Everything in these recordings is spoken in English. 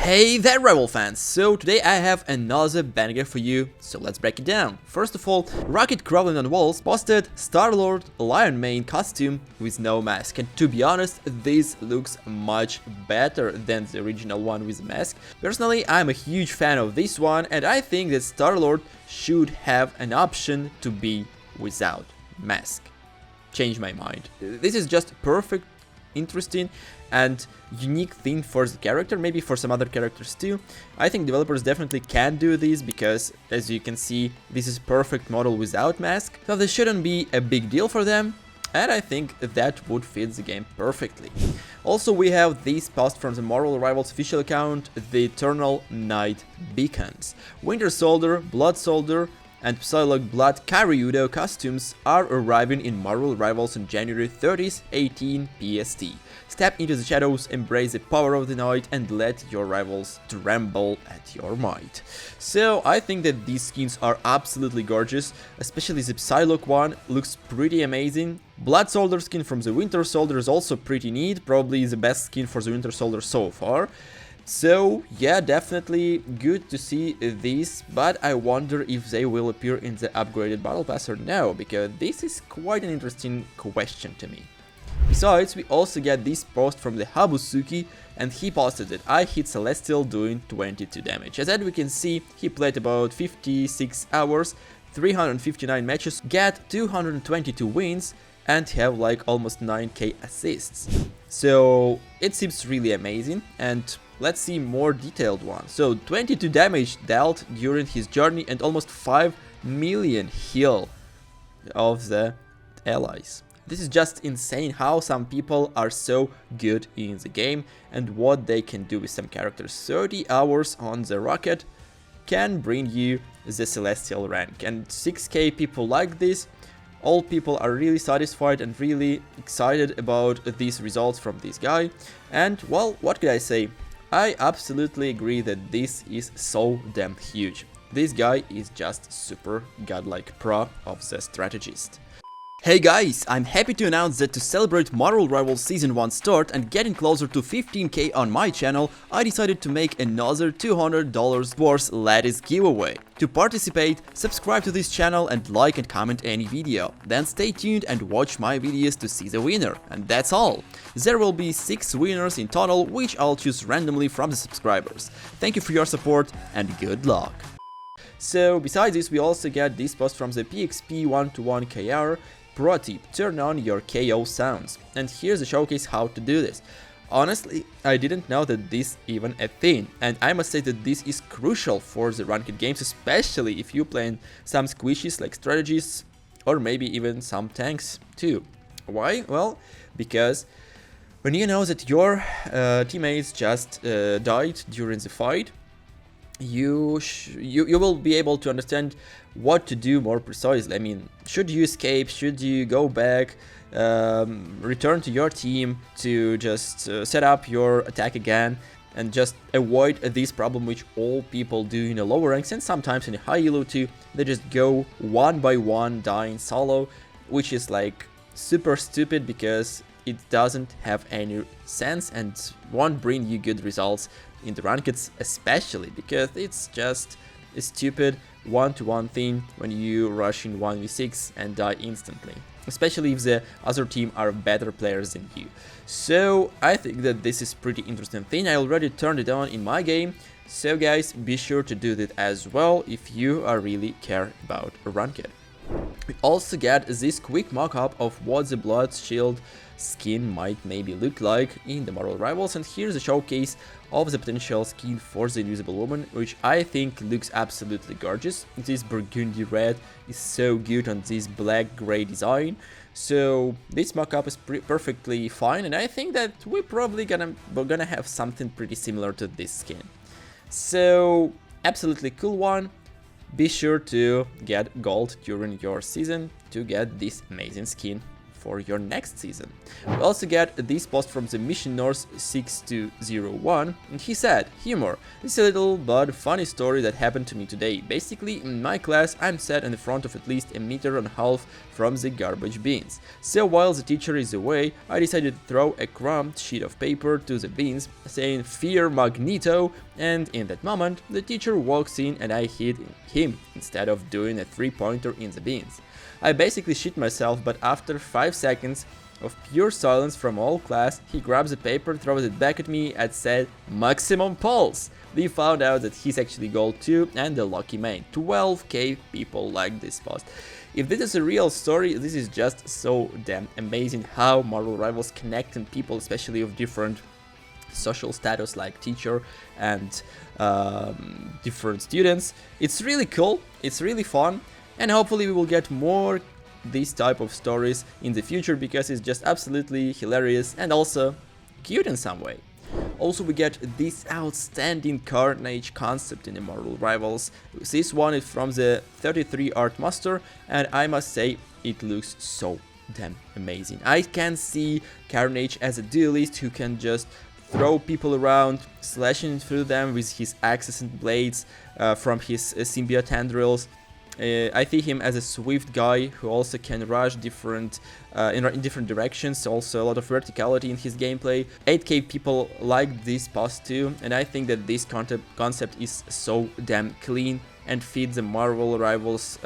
Hey there, Rebel fans! So today I have another banger for you, so let's break it down. First of all, Rocket crawling on walls posted Star-Lord Lion Mane costume with no mask, and to be honest, this looks much better than the original one with a mask. Personally, I'm a huge fan of this one, and I think that Star-Lord should have an option to be without mask. Change my mind. This is just perfect, interesting and unique thing for the character, maybe for some other characters too. I think developers definitely can do this because, as you can see, this is perfect model without mask, so this shouldn't be a big deal for them, and I think that would fit the game perfectly. Also, we have this post from the Marvel Rivals official account, the Eternal Night Beacons. Winter Soldier, Blood Soldier, and Psylocke Blood Karyudo costumes are arriving in Marvel Rivals on January 30th, 18 PST. Step into the shadows, embrace the power of the night, and let your rivals tremble at your might. So I think that these skins are absolutely gorgeous, especially the Psylocke one looks pretty amazing. Blood Soldier skin from the Winter Soldier is also pretty neat, probably the best skin for the Winter Soldier so far. So yeah, definitely good to see this, but I wonder if they will appear in the upgraded battle pass or no, because this is quite an interesting question to me. Besides, we also get this post from the Habusuki, and he posted that I hit Celestial doing 22 damage. As we can see, he played about 56 hours, 359 matches, get 222 wins, and have like almost 9k assists. So it seems really amazing, and let's see more detailed one. So 22 damage dealt during his journey and almost 5 million heal of the allies. This is just insane how some people are so good in the game and what they can do with some characters. 30 hours on the Rocket can bring you the Celestial rank, and 6k people like this. All people are really satisfied and really excited about these results from this guy. And well, what could I say? I absolutely agree that this is so damn huge. This guy is just super godlike pro of the strategist. Hey guys, I'm happy to announce that to celebrate Marvel Rivals Season 1 start and getting closer to 15k on my channel, I decided to make another $200 worth lattice giveaway. To participate, subscribe to this channel and like and comment any video. Then stay tuned and watch my videos to see the winner. And that's all. There will be 6 winners in total, which I'll choose randomly from the subscribers. Thank you for your support and good luck. So besides this, we also get this post from the PXP 1-to-1 KR. Pro tip, turn on your KO sounds. And here's a showcase how to do this. Honestly, I didn't know that this even a thing, and I must say that this is crucial for the ranked games, especially if you play some squishies like strategies or maybe even some tanks too. Why? Well, because when you know that your teammates just died during the fight, you will be able to understand what to do more precisely. I mean, should you escape, should you go back, return to your team to just set up your attack again and just avoid this problem which all people do in the lower ranks and sometimes in the high elo too. They just go one by one dying solo, which is like super stupid because it doesn't have any sense and won't bring you good results in the rankeds, especially because it's just a stupid one-to-one thing when you rush in 1v6 and die instantly, especially if the other team are better players than you. So I think that this is pretty interesting thing. I already turned it on in my game, so guys, be sure to do that as well if you are really care about ranked. We also get this quick mock-up of what the Blood Shield skin might maybe look like in the Marvel Rivals, and here's a showcase of the potential skin for the Invisible Woman, which I think looks absolutely gorgeous. This burgundy red is so good on this black-gray design, so this mock-up is perfectly fine, and I think that we're probably gonna have something pretty similar to this skin. So absolutely cool one. Be sure to get gold during your season to get this amazing skin for your next season. We also get this post from the Mission North 6201, and he said, "Humor, this is a little but funny story that happened to me today. Basically, in my class, I'm sat in the front of at least a meter and a half from the garbage bins. So while the teacher is away, I decided to throw a crumbed sheet of paper to the bins, saying 'Fear Magneto,' and in that moment, the teacher walks in and I hit him instead of doing a three-pointer in the bins. I basically shit myself, but after 5 seconds of pure silence from all class, he grabs the paper, throws it back at me and said, 'Maximum pulse!' We found out that he's actually gold 2 and the lucky man. 12k people like this post. If this is a real story, this is just so damn amazing how Marvel Rivals connecting people, especially of different social status like teacher and different students. It's really cool, it's really fun, and hopefully we will get more these type of stories in the future because it's just absolutely hilarious and also cute in some way. Also, we get this outstanding Carnage Concept in the Marvel Rivals. This one is from the 33 Art Master, and I must say it looks so damn amazing. I can see Carnage as a duelist who can just throw people around, slashing through them with his axes and blades from his symbiote tendrils. I see him as a swift guy who also can rush in different directions, also a lot of verticality in his gameplay. 8k people like this post too, and I think that this concept is so damn clean and fits the Marvel Rivals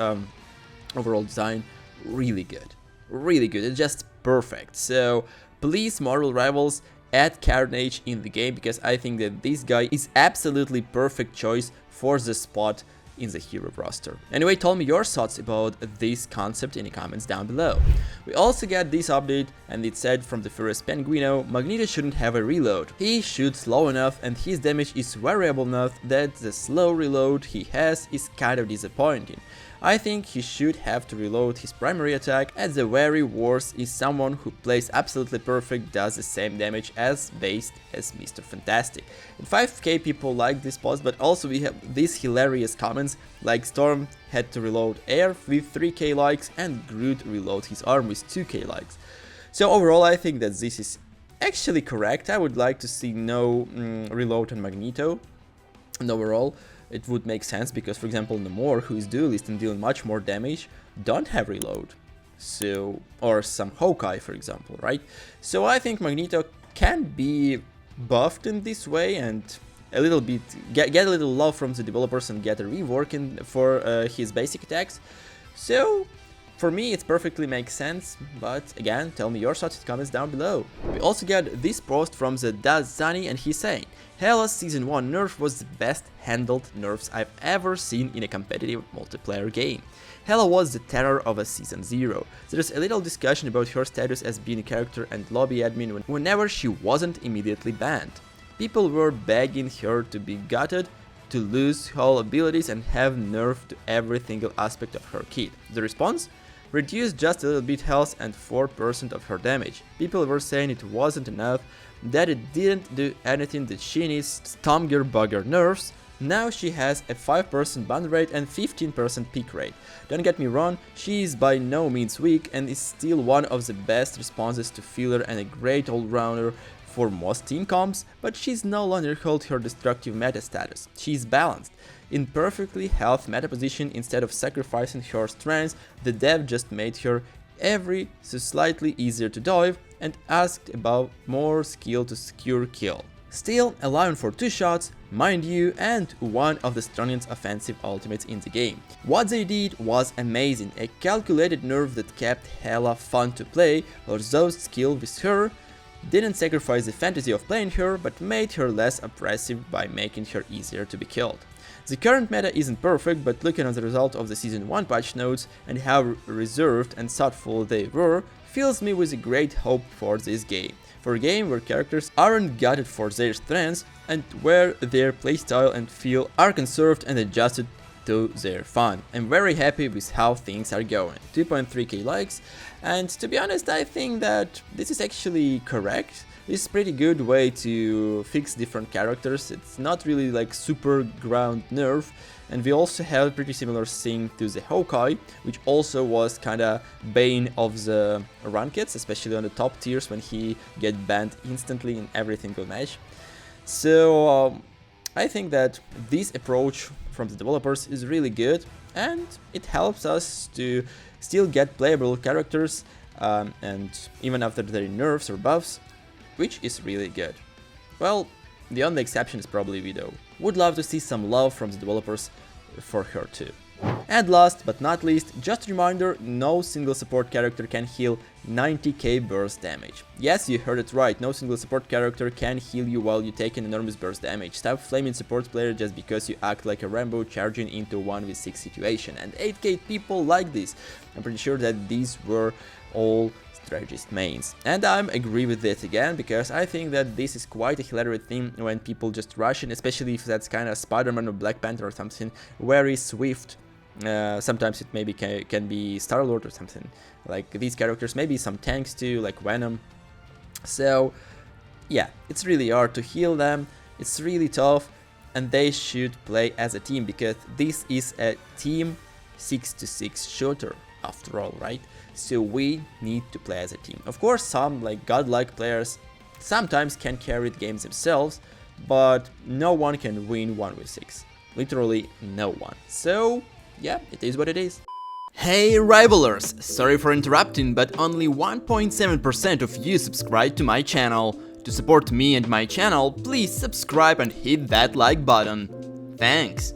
overall design really good. Really good, it's just perfect. So please, Marvel Rivals, add Carnage in the game because I think that this guy is absolutely perfect choice for the spot in the hero roster. Anyway, tell me your thoughts about this concept in the comments down below. We also got this update, and it said from the first Penguino, Magneto shouldn't have a reload. He shoots slow enough and his damage is variable enough that the slow reload he has is kind of disappointing. I think he should have to reload his primary attack, as the very worst is someone who plays absolutely perfect, does the same damage as based as Mr. Fantastic. And 5k people like this post, but also we have these hilarious comments like Storm had to reload Air with 3k likes and Groot reload his arm with 2k likes. So overall I think that this is actually correct. I would like to see no reload on Magneto, and overall it would make sense because, for example, Namor, who is duelist and dealing much more damage, don't have reload. So, or some Hawkeye, for example, right? So I think Magneto can be buffed in this way and a little bit get a little love from the developers and get a rework for his basic attacks. So for me, it perfectly makes sense, but again, tell me your thoughts in the comments down below. We also got this post from the Dazani, and he's saying, Hela's Season 1 nerf was the best handled nerfs I've ever seen in a competitive multiplayer game. Hela was the terror of a Season 0. There's a little discussion about her status as being a character and lobby admin whenever she wasn't immediately banned. People were begging her to be gutted, to lose all abilities and have nerfed to every single aspect of her kit. The response? Reduced just a little bit health and 4% of her damage. People were saying it wasn't enough, that it didn't do anything, that she needs Stomger Bugger nerfs. Now she has a 5% band rate and 15% peak rate. Don't get me wrong, she is by no means weak and is still one of the best responses to filler and a great all-rounder for most team comps, but she's no longer held her destructive meta status. She's balanced. In perfectly health meta position, instead of sacrificing her strengths, the dev just made her every so slightly easier to dive and asked about more skill to secure kill. Still allowing for 2 shots, mind you, and one of the strongest offensive ultimates in the game. What they did was amazing, a calculated nerf that kept Hela fun to play, or those skilled with her, didn't sacrifice the fantasy of playing her, but made her less oppressive by making her easier to be killed. The current meta isn't perfect, but looking at the result of the Season 1 patch notes and how reserved and thoughtful they were, fills me with a great hope for this game. For a game where characters aren't gutted for their strengths and where their playstyle and feel are conserved and adjusted to their fun. I'm very happy with how things are going. 2.3k likes, and to be honest, I think that this is actually correct. This is pretty good way to fix different characters. It's not really like super ground nerf, and we also have a pretty similar thing to the Hawkeye, which also was kinda bane of the rankeds, especially on the top tiers when he get banned instantly in every single match. So I think that this approach from the developers is really good, and it helps us to still get playable characters, and even after their nerfs or buffs, which is really good. Well, the only exception is probably Widow. Would love to see some love from the developers for her too. And last but not least, just a reminder, no single support character can heal 90k burst damage. Yes, you heard it right, no single support character can heal you while you take an enormous burst damage. Stop flaming support player just because you act like a Rambo charging into 1v6 situation, and 8k people like this. I'm pretty sure that these were all strategist mains, and I agree with it again, because I think that this is quite a hilarious thing when people just rush in, especially if that's kind of Spider-Man or Black Panther or something very swift. Sometimes it maybe can be Star-Lord or something like these characters, maybe some tanks too, like Venom. So yeah, it's really hard to heal them, it's really tough, and they should play as a team, because this is a team 6-6 shooter after all, right? So we need to play as a team. Of course, some like godlike players sometimes can carry the games themselves, but no one can win 1v6. Literally no one. So yeah, it is what it is. Hey Rivalers! Sorry for interrupting, but only 1.7% of you subscribe to my channel. To support me and my channel, please subscribe and hit that like button. Thanks!